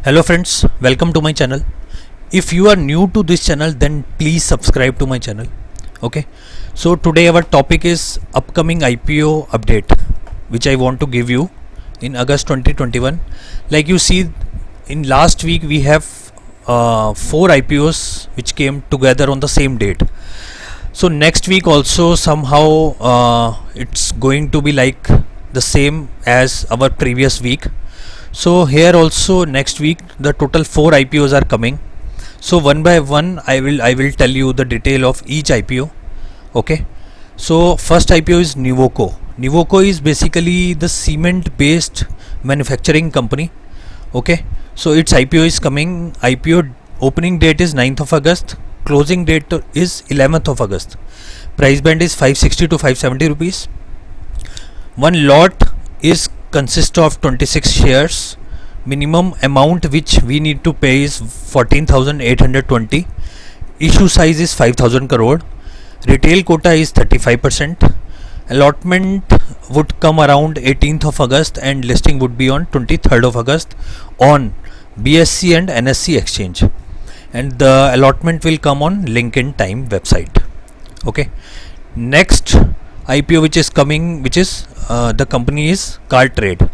Hello friends, welcome to my channel. If you are new to this channel, then please subscribe to my channel. Okay, so today our topic is upcoming IPO update, which I want to give you in August 2021. Like you see, in last week we have 4 IPOs which came together on the same date. So next week also somehow it's going to be like the same as our previous week. So here also next week the total 4 IPOs are coming. So one by one I will tell you the detail of each IPO. Okay. So first IPO is Nuvoco. Nuvoco is basically the cement based manufacturing company. Okay. So its IPO is coming. IPO opening date is 9th of August. Closing date is 11th of August. Price band is 560 to 570 rupees. One lot is consists of 26 shares. Minimum amount which we need to pay is 14,820. Issue size is 5,000 crore. Retail quota is 35%. Allotment would come around 18th of August and listing would be on 23rd of August on BSE and NSE exchange. And the allotment will come on LinkedIn Time website. Okay. Next IPO which is coming, which is the company is Cartrade.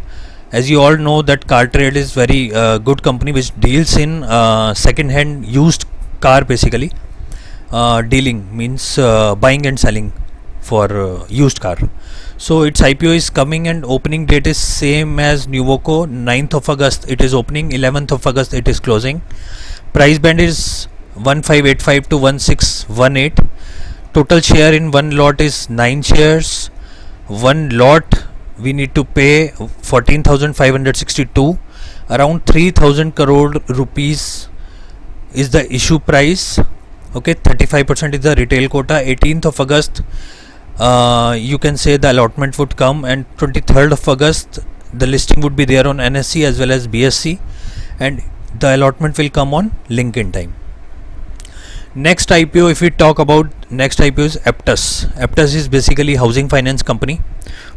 As you all know that Cartrade is very good company which deals in second hand used car basically. Dealing means buying and selling for used car. So its IPO is coming and opening date is same as Nuvoco. 9th of August it is opening, 11th of August it is closing. Price band is 1585 to 1618. Total share in one lot is 9 shares. One lot we need to pay 14,562. Around 3,000 crore rupees is the issue price. Okay, 35% is the retail quota. 18th of August you can say the allotment would come, and 23rd of August the listing would be there on NSE as well as BSE, and the allotment will come on LinkedIn Time. Next IPO, if we talk about next IPO is Aptus. Aptus is basically housing finance company.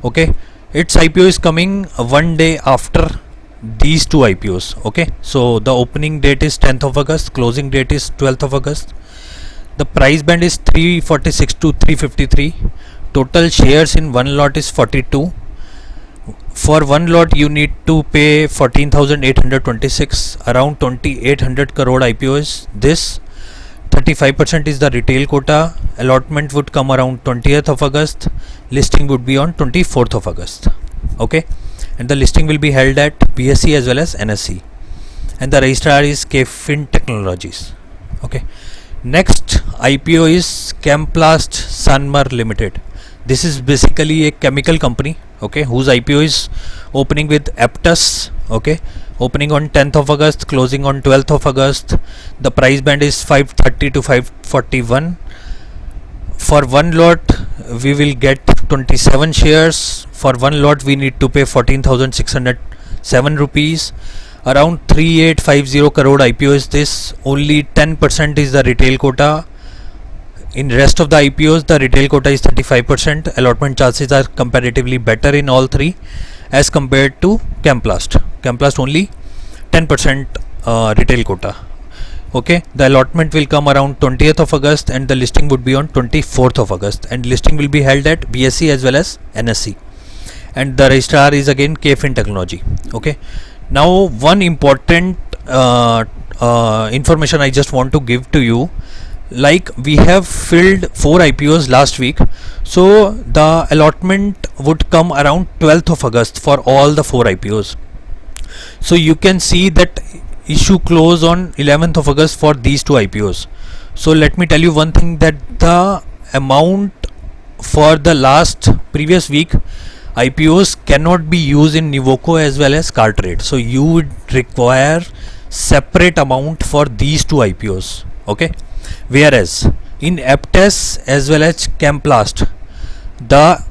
Okay, its IPO is coming one day after these two IPOs. Okay, so the opening date is 10th of August, closing date is 12th of August. The price band is 346 to 353. Total shares in one lot is 42. For one lot you need to pay 14,826. Around 2,800 crore IPO is this. 35% is the retail quota. Allotment would come around 20th of August. Listing would be on 24th of August. Okay, and the listing will be held at BSE as well as NSE, and the registrar is KFin Technologies. Okay, next IPO is Chemplast Sanmar Limited. This is basically a chemical company. Okay, whose IPO is opening with Aptus. Okay, opening on 10th of August, closing on 12th of August. The price band is 530 to 541. For one lot we will get 27 shares. For one lot we need to pay 14,607 rupees. Around 3850 crore IPO is this. Only 10% is the retail quota. In rest of the IPOs the retail quota is 35%. Allotment chances are comparatively better in all three as compared to Chemplast. Chemplast only 10% retail quota. Okay, the allotment will come around 20th of August and the listing would be on 24th of August, and listing will be held at BSE as well as NSE, and the registrar is again KFin Technology. Okay, now one important information I just want to give to you. Like we have filled 4 IPOs last week, so the allotment would come around 12th of August for all the 4 IPOs. So you can see that issue close on 11th of August for these 2 IPOs. So let me tell you one thing, that the amount for the last previous week IPOs cannot be used in Nuvoco as well as Cartrade. So you would require separate amount for these 2 IPOs. Okay, whereas in Aptus as well as Chemplast the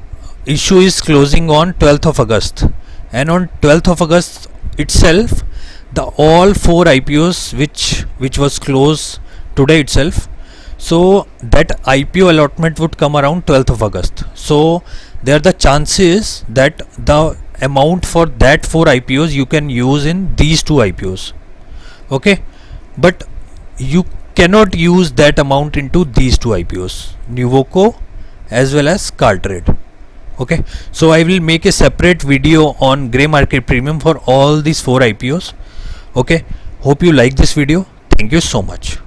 issue is closing on 12th of August, and on 12th of August itself the all 4 IPOs which was closed today itself, so that IPO allotment would come around 12th of August. So there are the chances that the amount for that 4 IPOs you can use in these 2 IPOs. Okay, but you cannot use that amount into these two IPOs, Nuvoco as well as Cartrade. Okay, so I will make a separate video on grey market premium for all these 4 IPOs. Okay, hope you like this video. Thank you so much.